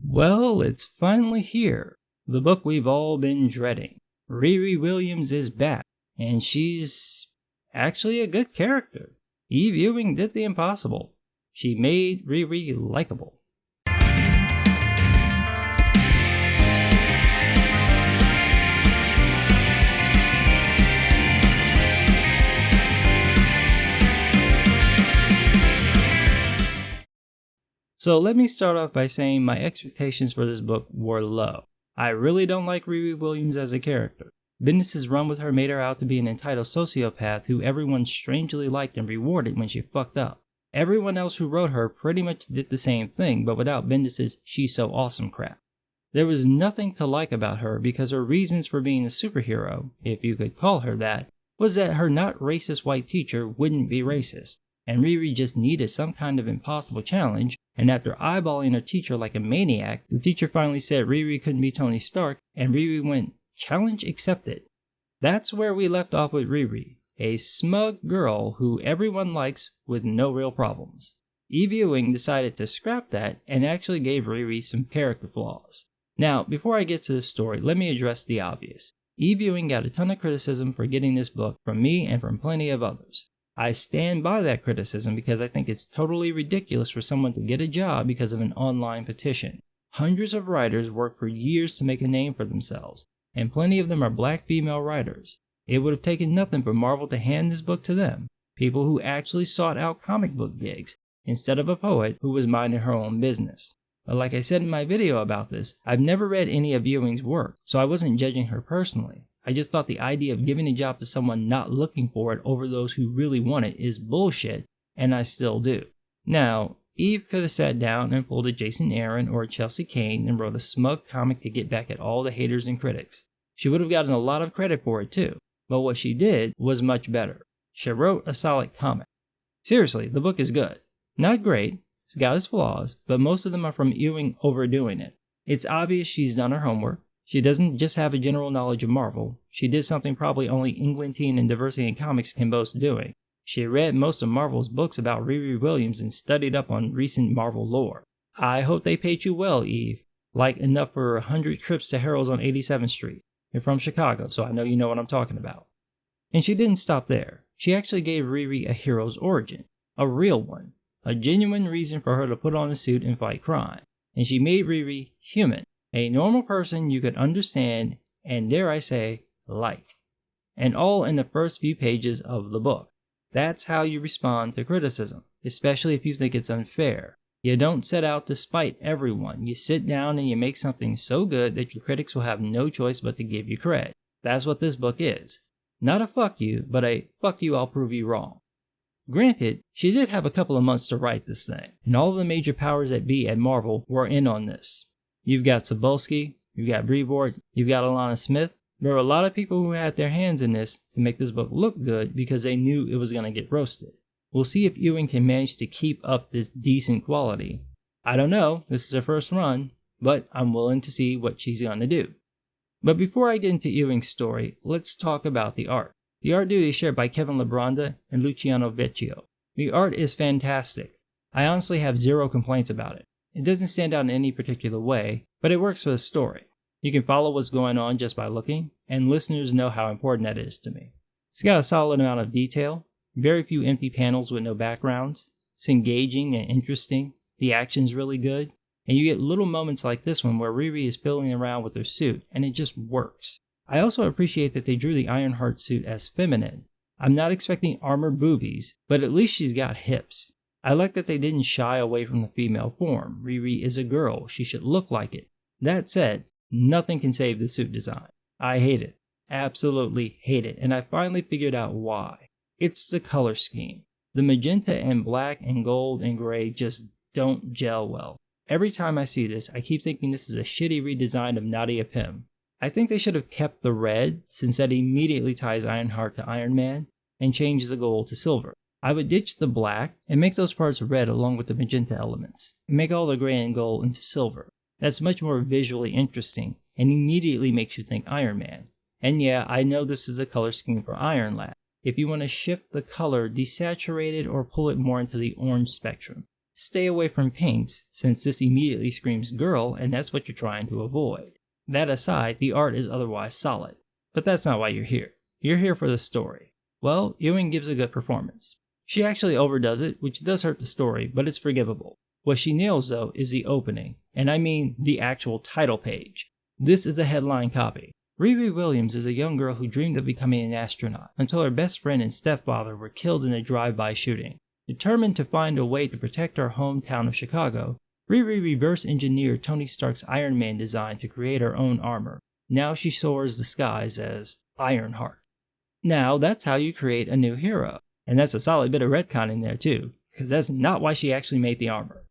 Well, it's finally here. The book we've all been dreading. Riri Williams is back, and she's actually a good character. Eve Ewing did the impossible. She made Riri likable. So let me start off by saying my expectations for this book were low. I really don't like Riri Williams as a character. Bendis' run with her made her out to be an entitled sociopath who everyone strangely liked and rewarded when she fucked up. Everyone else who wrote her pretty much did the same thing, but without Bendis' "she's so awesome" crap. There was nothing to like about her because her reasons for being a superhero, if you could call her that, was that her not racist white teacher wouldn't be racist, and Riri just needed some kind of impossible challenge, and after eyeballing her teacher like a maniac, the teacher finally said Riri couldn't be Tony Stark, and Riri went, "Challenge accepted." That's where we left off with Riri, a smug girl who everyone likes with no real problems. Eve Ewing decided to scrap that and actually gave Riri some character flaws. Now, before I get to the story, let me address the obvious. Eve Ewing got a ton of criticism for getting this book from me and from plenty of others. I stand by that criticism because I think it's totally ridiculous for someone to get a job because of an online petition. Hundreds of writers work for years to make a name for themselves, and plenty of them are black female writers. It would have taken nothing for Marvel to hand this book to them, people who actually sought out comic book gigs, instead of a poet who was minding her own business. But like I said in my video about this, I've never read any of Ewing's work, so I wasn't judging her personally. I just thought the idea of giving a job to someone not looking for it over those who really want it is bullshit, and I still do. Now, Eve could have sat down and pulled a Jason Aaron or a Chelsea Kane and wrote a smug comic to get back at all the haters and critics. She would have gotten a lot of credit for it too, but what she did was much better. She wrote a solid comic. Seriously, the book is good. Not great, it's got its flaws, but most of them are from Ewing overdoing it. It's obvious she's done her homework. She doesn't just have a general knowledge of Marvel, she did something probably only England and Diversity in Comics can boast doing. She read most of Marvel's books about Riri Williams and studied up on recent Marvel lore. I hope they paid you well, Eve. Like enough for 100 trips to Harold's on 87th Street. You're from Chicago, so I know you know what I'm talking about. And she didn't stop there. She actually gave Riri a hero's origin. A real one. A genuine reason for her to put on a suit and fight crime. And she made Riri human. A normal person you could understand and, dare I say, like. And all in the first few pages of the book. That's how you respond to criticism, especially if you think it's unfair. You don't set out to spite everyone. You sit down and you make something so good that your critics will have no choice but to give you credit. That's what this book is. Not a fuck you, but a fuck you, I'll prove you wrong. Granted, she did have a couple of months to write this thing, and all of the major powers that be at Marvel were in on this. You've got Cebulski, you've got Brevoort, you've got Alana Smith. There were a lot of people who had their hands in this to make this book look good because they knew it was going to get roasted. We'll see if Ewing can manage to keep up this decent quality. I don't know, this is her first run, but I'm willing to see what she's going to do. But before I get into Ewing's story, let's talk about the art. The art duty is shared by Kevin Lebranda and Luciano Vecchio. The art is fantastic. I honestly have zero complaints about it. It doesn't stand out in any particular way, but it works for the story. You can follow what's going on just by looking, and listeners know how important that is to me. It's got a solid amount of detail, very few empty panels with no backgrounds. It's engaging and interesting, the action's really good, and you get little moments like this one where Riri is fiddling around with her suit, and it just works. I also appreciate that they drew the Ironheart suit as feminine. I'm not expecting armored boobies, but at least she's got hips. I like that they didn't shy away from the female form. Riri is a girl, she should look like it. That said, nothing can save the suit design. I hate it. Absolutely hate it, and I finally figured out why. It's the color scheme. The magenta and black and gold and gray just don't gel well. Every time I see this, I keep thinking this is a shitty redesign of Nadia Pym. I think they should have kept the red, since that immediately ties Ironheart to Iron Man, and changed the gold to silver. I would ditch the black and make those parts red along with the magenta elements, and make all the gray and gold into silver. That's much more visually interesting, and immediately makes you think Iron Man. And yeah, I know this is the color scheme for Iron Lad. If you want to shift the color, desaturate it or pull it more into the orange spectrum. stay away from pinks since this immediately screams girl and that's what you're trying to avoid. That aside, the art is otherwise solid. But that's not why you're here. You're here for the story. Well, Ewing gives a good performance. She actually overdoes it, which does hurt the story, but it's forgivable. What she nails though is the opening, and I mean the actual title page. This is the headline copy. Riri Williams is a young girl who dreamed of becoming an astronaut until her best friend and stepfather were killed in a drive-by shooting. Determined to find a way to protect her hometown of Chicago, Riri reverse engineered Tony Stark's Iron Man design to create her own armor. Now she soars the skies as Ironheart. Now that's how you create a new hero. And that's a solid bit of retcon in there too, because that's not why she actually made the armor.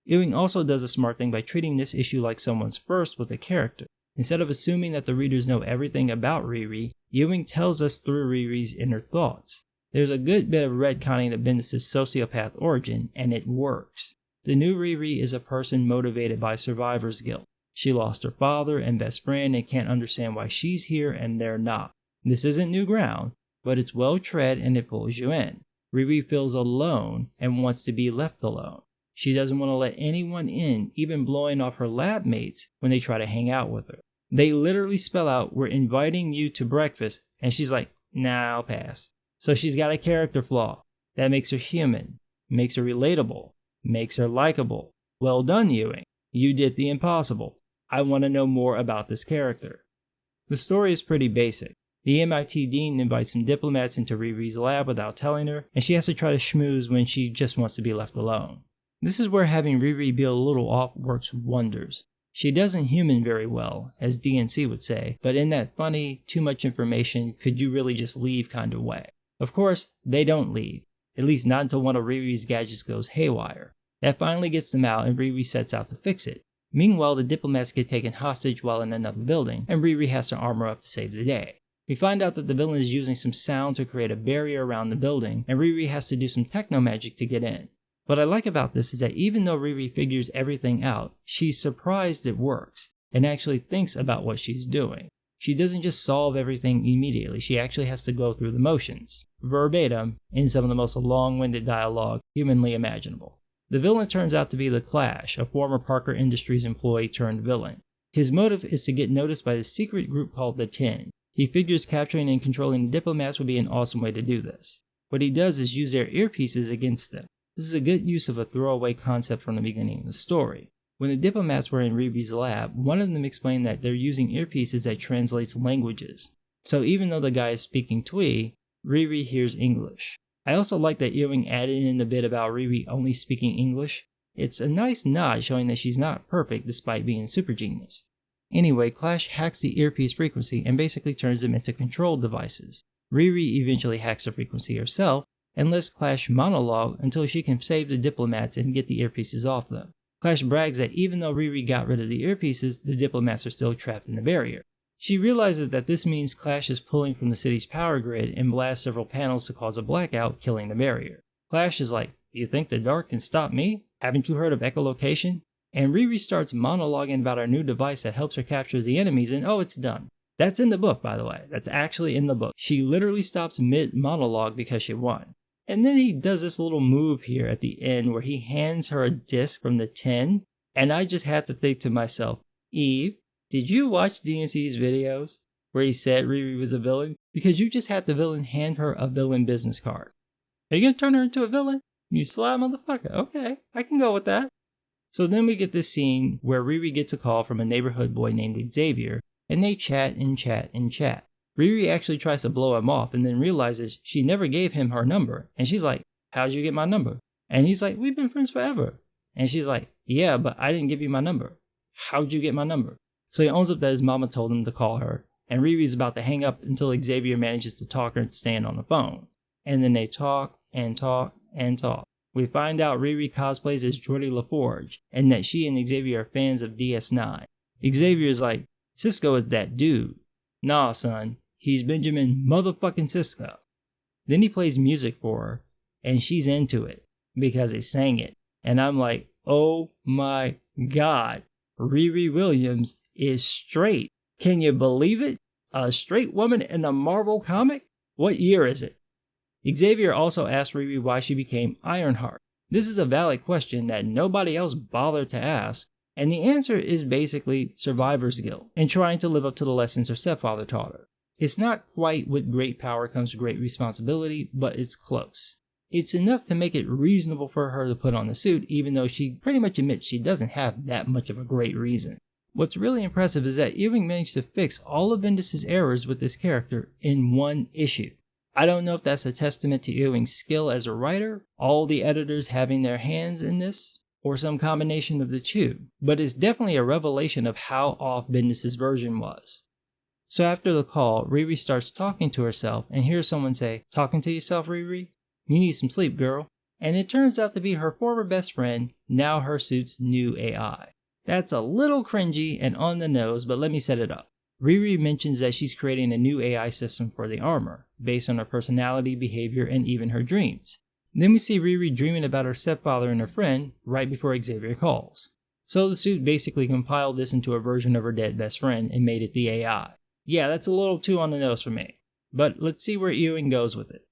Ewing also does a smart thing by treating this issue like someone's first with a character. Instead of assuming that the readers know everything about Riri, Ewing tells us through Riri's inner thoughts. There's a good bit of retconning of Bendis' sociopath origin, and it works. The new Riri is a person motivated by survivor's guilt. She lost her father and best friend and can't understand why she's here and they're not. This isn't new ground, but it's well tread and it pulls you in. Riri feels alone and wants to be left alone. She doesn't want to let anyone in, even blowing off her lab mates when they try to hang out with her. They literally spell out, "We're inviting you to breakfast," and she's like, "Nah, I'll pass." So she's got a character flaw. That makes her human, makes her relatable, makes her likable. Well done, Ewing. You did the impossible. I want to know more about this character. The story is pretty basic. The MIT dean invites some diplomats into Riri's lab without telling her, and she has to try to schmooze when she just wants to be left alone. This is where having Riri be a little off works wonders. She doesn't human very well, as DNC would say, but in that funny, too much information, could you really just leave kind of way. Of course, they don't leave, at least not until one of Riri's gadgets goes haywire. That finally gets them out and Riri sets out to fix it. Meanwhile, the diplomats get taken hostage while in another building, and Riri has to armor up to save the day. We find out that the villain is using some sound to create a barrier around the building, and Riri has to do some techno magic to get in. What I like about this is that even though Riri figures everything out, she's surprised it works, and actually thinks about what she's doing. She doesn't just solve everything immediately, she actually has to go through the motions, verbatim, in some of the most long-winded dialogue humanly imaginable. The villain turns out to be the Clash, a former Parker Industries employee turned villain. His motive is to get noticed by the secret group called the 10. He figures capturing and controlling the diplomats would be an awesome way to do this. What he does is use their earpieces against them. This is a good use of a throwaway concept from the beginning of the story. When the diplomats were in Riri's lab, one of them explained that they're using earpieces that translates languages. So even though the guy is speaking Twi, Riri hears English. I also like that Ewing added in a bit about Riri only speaking English. It's a nice nod showing that she's not perfect despite being super genius. Anyway, Clash hacks the earpiece frequency and basically turns them into control devices. Riri eventually hacks the frequency herself and lets Clash monologue until she can save the diplomats and get the earpieces off them. Clash brags that even though Riri got rid of the earpieces, the diplomats are still trapped in the barrier. She realizes that this means Clash is pulling from the city's power grid and blasts several panels to cause a blackout, killing the barrier. Clash is like, "You think the dark can stop me? Haven't you heard of echolocation?" And Riri starts monologuing about her new device that helps her capture the enemies, and oh, it's done. That's in the book, by the way. That's actually in the book. She literally stops mid-monologue because she won. And then he does this little move here at the end where he hands her a disc from the 10, and I just had to think to myself, Eve, did you watch DNC's videos where he said Riri was a villain? Because you just had the villain hand her a villain business card. Are you going to turn her into a villain? You sly motherfucker. Okay, I can go with that. So then we get this scene where Riri gets a call from a neighborhood boy named Xavier, and they chat and chat and chat. Riri actually tries to blow him off and then realizes she never gave him her number. And she's like, "How'd you get my number?" And he's like, "We've been friends forever." And she's like, "Yeah, but I didn't give you my number. How'd you get my number?" So he owns up that his mama told him to call her. And Riri's about to hang up until Xavier manages to talk her into staying on the phone. And then they talk and talk and talk. We find out Riri cosplays as Geordi LaForge and that she and Xavier are fans of DS9. Xavier's like, "Cisco is that dude." "Nah, son. He's Benjamin motherfucking Cisco." Then he plays music for her, and she's into it, because he sang it. And I'm like, oh my god, Riri Williams is straight. Can you believe it? A straight woman in a Marvel comic? What year is it? Xavier also asked Riri why she became Ironheart. This is a valid question that nobody else bothered to ask, and the answer is basically survivor's guilt and trying to live up to the lessons her stepfather taught her. It's not quite with great power comes great responsibility, but it's close. It's enough to make it reasonable for her to put on the suit, even though she pretty much admits she doesn't have that much of a great reason. What's really impressive is that Ewing managed to fix all of Bendis' errors with this character in one issue. I don't know if that's a testament to Ewing's skill as a writer, all the editors having their hands in this, or some combination of the two, but it's definitely a revelation of how off Bendis' version was. So after the call, Riri starts talking to herself and hears someone say, "Talking to yourself, Riri? You need some sleep, girl." And it turns out to be her former best friend, now her suit's new AI. That's a little cringy and on the nose, but let me set it up. Riri mentions that she's creating a new AI system for the armor, based on her personality, behavior, and even her dreams. Then we see Riri dreaming about her stepfather and her friend right before Xavier calls. So the suit basically compiled this into a version of her dead best friend and made it the AI. Yeah, that's a little too on the nose for me, but let's see where Ewing goes with it.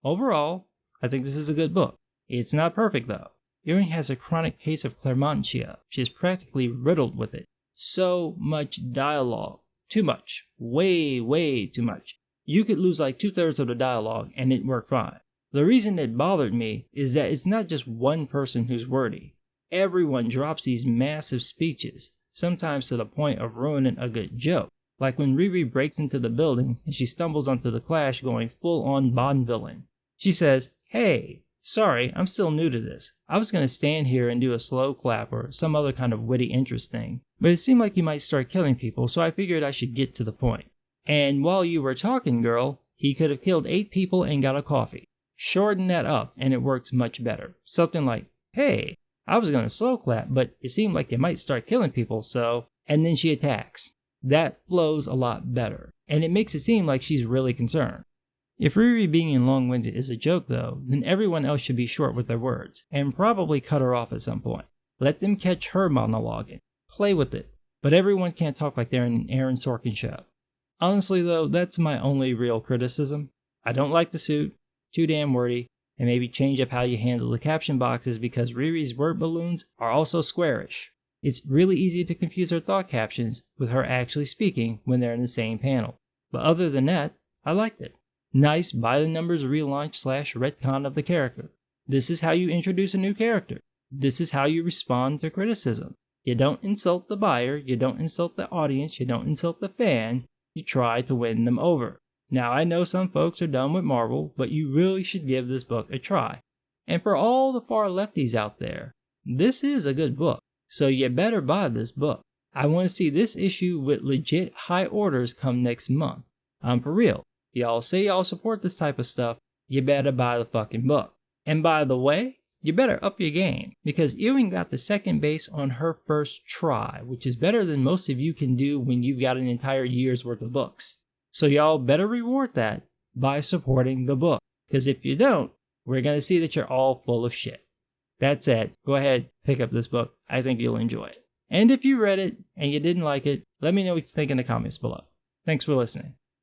Overall, I think this is a good book. It's not perfect though. Ewing has a chronic case of Clermontia. She is practically riddled with it. So much dialogue. Too much. Way too much. You could lose like 2/3 of the dialogue and it worked fine. The reason it bothered me is that it's not just one person who's wordy. Everyone drops these massive speeches, sometimes to the point of ruining a good joke. Like when Riri breaks into the building and she stumbles onto the Clash going full on Bond villain. She says, "Hey, sorry, I'm still new to this. I was going to stand here and do a slow clap or some other kind of witty interest thing, but it seemed like you might start killing people, so I figured I should get to the point. And while you were talking, girl, he could have killed 8 people and got a coffee." Shorten that up and it works much better. Something like, "Hey, I was going to slow clap, but it seemed like you might start killing people, so..." And then she attacks. That flows a lot better, and it makes it seem like she's really concerned. If Riri being long-winded is a joke though, then everyone else should be short with their words, and probably cut her off at some point. Let them catch her monologuing. Play with it. But everyone can't talk like they're in an Aaron Sorkin show. Honestly though, that's my only real criticism. I don't like the suit, too damn wordy, and maybe change up how you handle the caption boxes because Riri's word balloons are also squarish. It's really easy to confuse her thought captions with her actually speaking when they're in the same panel. But other than that, I liked it. Nice by-the-numbers relaunch/retcon of the character. This is how you introduce a new character. This is how you respond to criticism. You don't insult the buyer, you don't insult the audience, you don't insult the fan, you try to win them over. Now I know some folks are done with Marvel, but you really should give this book a try. And for all the far lefties out there, this is a good book. So you better buy this book. I want to see this issue with legit high orders come next month. I'm for real. Y'all say y'all support this type of stuff, you better buy the fucking book. And by the way, you better up your game, because Ewing got the second base on her first try, which is better than most of you can do when you've got an entire year's worth of books. So y'all better reward that by supporting the book, because if you don't, we're going to see that you're all full of shit. That's it. Go ahead, pick up this book. I think you'll enjoy it. And if you read it and you didn't like it, let me know what you think in the comments below. Thanks for listening.